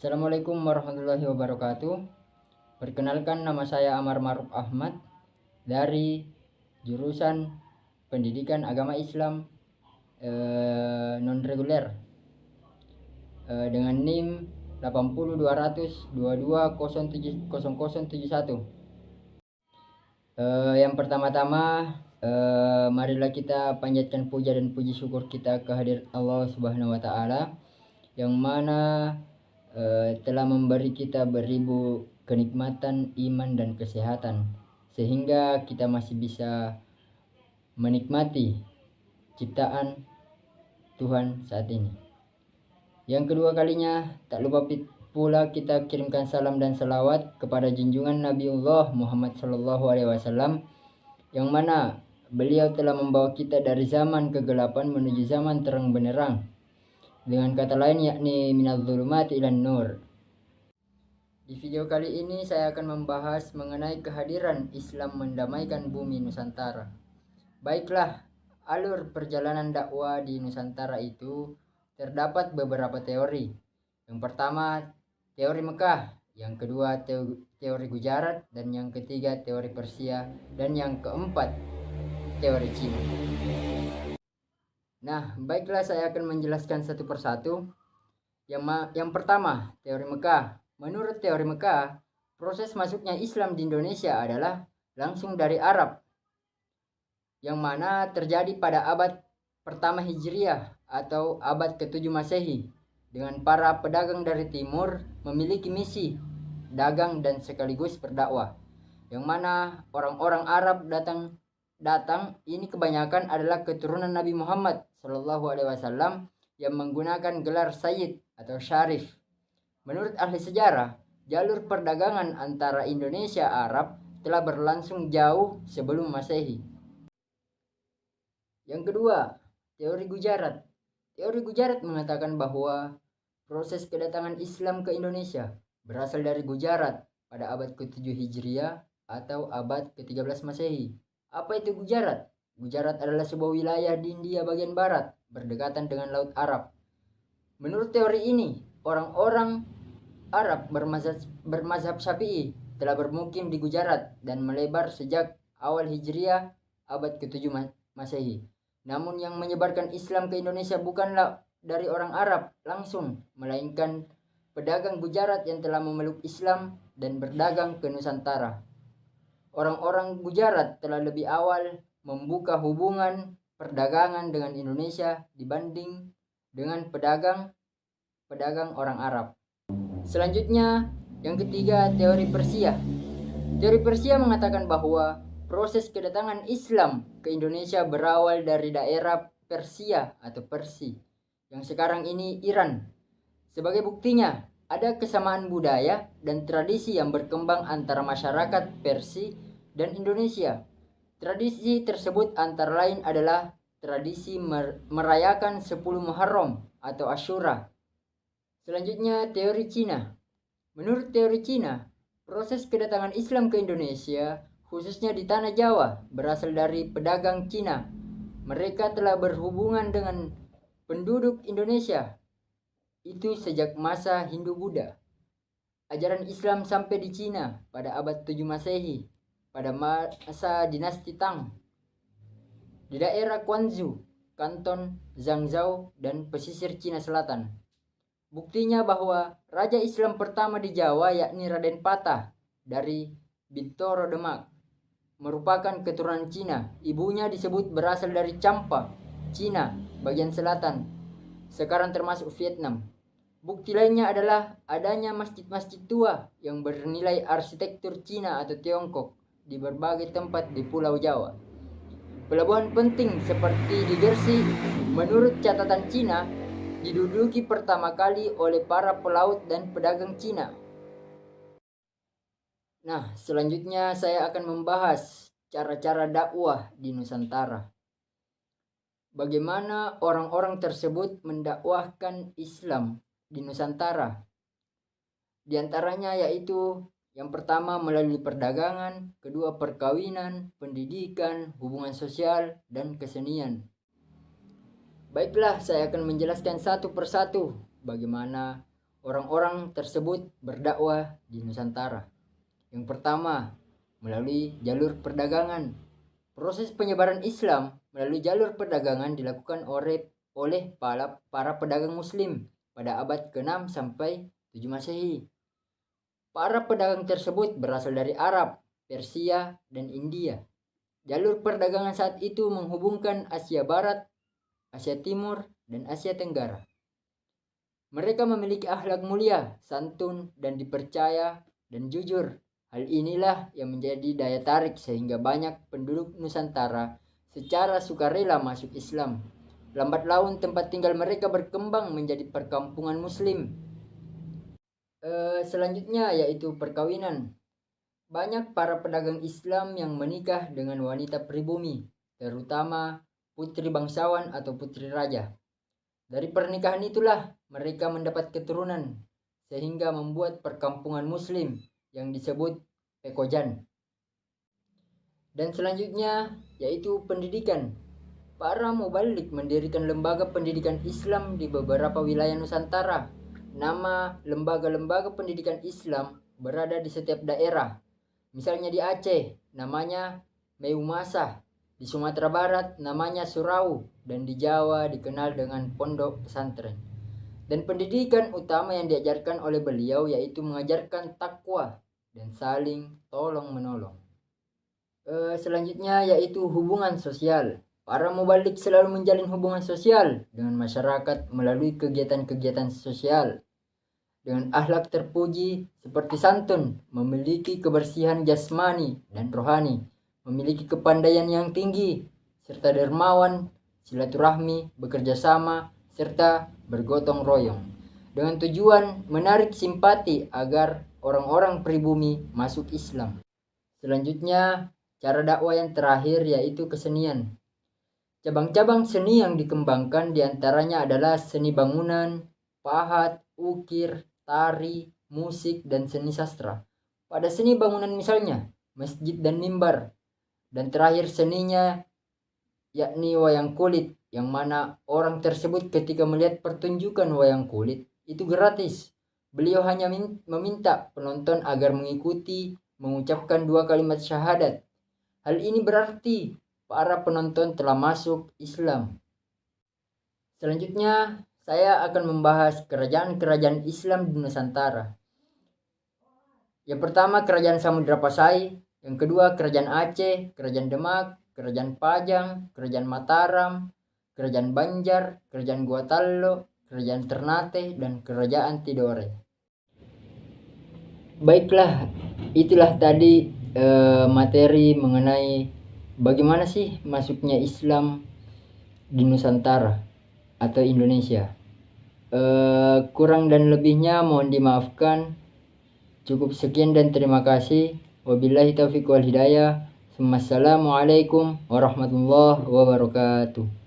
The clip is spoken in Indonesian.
Assalamualaikum warahmatullahi wabarakatuh. Perkenalkan, nama saya Amar Maruf Ahmad dari jurusan Pendidikan Agama Islam non reguler dengan NIM 80200220071. Yang pertama-tama, marilah kita panjatkan puja dan puji syukur kita kehadirat Allah Subhanahu wa taala yang mana telah memberi kita beribu kenikmatan iman dan kesehatan sehingga kita masih bisa menikmati ciptaan Tuhan saat ini. Yang kedua kalinya, tak lupa pula kita kirimkan salam dan salawat kepada junjungan Nabiullah Muhammad SAW yang mana beliau telah membawa kita dari zaman kegelapan menuju zaman terang benderang, dengan kata lain yakni minadz zulumati ilan nur. Di video kali ini saya akan membahas mengenai kehadiran Islam mendamaikan bumi Nusantara. Baiklah, alur perjalanan dakwah di Nusantara itu terdapat beberapa teori. Yang pertama, teori Mekah, yang kedua teori Gujarat, dan yang ketiga teori Persia, dan yang keempat teori Cina. Nah, baiklah, saya akan menjelaskan satu persatu. Yang pertama, teori Mekah. Menurut teori Mekah, proses masuknya Islam di Indonesia adalah langsung dari Arab, yang mana terjadi pada abad pertama Hijriah atau abad ke-7 Masehi, dengan para pedagang dari timur memiliki misi dagang dan sekaligus berdakwah, yang mana orang-orang Arab datang ini kebanyakan adalah keturunan Nabi Muhammad SAW yang menggunakan gelar Sayyid atau Syarif. Menurut ahli sejarah, jalur perdagangan antara Indonesia Arab telah berlangsung jauh sebelum Masehi. Yang kedua, teori Gujarat. Teori Gujarat mengatakan bahwa proses kedatangan Islam ke Indonesia berasal dari Gujarat pada abad ke-7 Hijriah atau abad ke-13 Masehi. Apa itu Gujarat? Gujarat adalah sebuah wilayah di India bagian barat, berdekatan dengan Laut Arab. Menurut teori ini, orang-orang Arab bermazhab Syafi'i telah bermukim di Gujarat dan melebar sejak awal Hijriah abad ke-7 Masehi. Namun yang menyebarkan Islam ke Indonesia bukanlah dari orang Arab langsung, melainkan pedagang Gujarat yang telah memeluk Islam dan berdagang ke Nusantara. Orang-orang Gujarat telah lebih awal membuka hubungan perdagangan dengan Indonesia dibanding dengan pedagang orang Arab. Selanjutnya, yang ketiga, teori Persia. Teori Persia mengatakan bahwa proses kedatangan Islam ke Indonesia berawal dari daerah Persia atau Persi, yang sekarang ini Iran. Sebagai buktinya, ada kesamaan budaya dan tradisi yang berkembang antara masyarakat Persi dan Indonesia. Tradisi tersebut antara lain adalah tradisi merayakan 10 Muharram atau Asyura. Selanjutnya, teori Cina. Menurut teori Cina, proses kedatangan Islam ke Indonesia, khususnya di tanah Jawa, berasal dari pedagang Cina. Mereka telah berhubungan dengan penduduk Indonesia itu sejak masa Hindu-Buddha. Ajaran Islam sampai di Cina pada abad 7 Masehi, pada masa dinasti Tang, di daerah Quanzhou, Kanton Zhangzhou, dan pesisir Cina Selatan. Buktinya bahwa raja Islam pertama di Jawa yakni Raden Patah dari Bintoro Demak merupakan keturunan Cina. Ibunya disebut berasal dari Champa, Cina bagian selatan, sekarang termasuk Vietnam. Bukti lainnya adalah adanya masjid-masjid tua yang bernilai arsitektur Cina atau Tiongkok di berbagai tempat di Pulau Jawa. Pelabuhan penting seperti di Gersik, menurut catatan Cina, diduduki pertama kali oleh para pelaut dan pedagang Cina. Nah, selanjutnya saya akan membahas cara-cara dakwah di Nusantara. Bagaimana orang-orang tersebut mendakwahkan Islam di Nusantara? Di antaranya yaitu yang pertama melalui perdagangan, kedua perkawinan, pendidikan, hubungan sosial, dan kesenian. Baiklah, saya akan menjelaskan satu persatu bagaimana orang-orang tersebut berdakwah di Nusantara? Yang pertama, melalui jalur perdagangan. Proses penyebaran Islam melalui jalur perdagangan dilakukan oleh para pedagang muslim pada abad ke-6 sampai 7 Masehi. Para pedagang tersebut berasal dari Arab, Persia, dan India. Jalur perdagangan saat itu menghubungkan Asia Barat, Asia Timur, dan Asia Tenggara. Mereka memiliki akhlak mulia, santun, dan dipercaya dan jujur. Hal inilah yang menjadi daya tarik sehingga banyak penduduk Nusantara secara sukarela masuk Islam. Lambat laun tempat tinggal mereka berkembang menjadi perkampungan muslim. Selanjutnya yaitu perkawinan. Banyak para pedagang Islam yang menikah dengan wanita pribumi, terutama putri bangsawan atau putri raja. Dari pernikahan itulah mereka mendapat keturunan, sehingga membuat perkampungan muslim yang disebut Pekojan. Dan selanjutnya yaitu pendidikan. Para mubalik mendirikan lembaga pendidikan Islam di beberapa wilayah Nusantara. Nama lembaga-lembaga pendidikan Islam berada di setiap daerah. Misalnya di Aceh, namanya Meumasah. Di Sumatera Barat namanya Surau, dan di Jawa dikenal dengan pondok pesantren. Dan pendidikan utama yang diajarkan oleh beliau yaitu mengajarkan takwa dan saling tolong-menolong. Selanjutnya yaitu hubungan sosial. Para mubalik selalu menjalin hubungan sosial dengan masyarakat melalui kegiatan-kegiatan sosial. Dengan akhlak terpuji seperti santun, memiliki kebersihan jasmani dan rohani, memiliki kepandaian yang tinggi, serta dermawan, silaturahmi, bekerja sama, serta bergotong royong. Dengan tujuan menarik simpati agar orang-orang pribumi masuk Islam. Selanjutnya, cara dakwah yang terakhir yaitu kesenian. Cabang-cabang seni yang dikembangkan diantaranya adalah seni bangunan, pahat, ukir, tari, musik, dan seni sastra. Pada seni bangunan misalnya, masjid dan mimbar. Dan terakhir seninya yakni wayang kulit, yang mana orang tersebut ketika melihat pertunjukan wayang kulit itu gratis. Beliau hanya meminta penonton agar mengikuti mengucapkan 2 kalimat syahadat. Hal ini berarti para penonton telah masuk Islam. Selanjutnya, saya akan membahas kerajaan-kerajaan Islam di Nusantara. Yang pertama, Kerajaan Samudra Pasai. Yang kedua, Kerajaan Aceh, Kerajaan Demak, Kerajaan Pajang, Kerajaan Mataram, Kerajaan Banjar, Kerajaan Guatallo, Kerajaan Ternate, dan Kerajaan Tidore. Baiklah, itulah tadi materi mengenai bagaimana sih masuknya Islam di Nusantara atau Indonesia. Kurang dan lebihnya mohon dimaafkan. Cukup sekian dan terima kasih. Wabillahi taufiq wal hidayah. Assalamualaikum warahmatullahi wabarakatuh.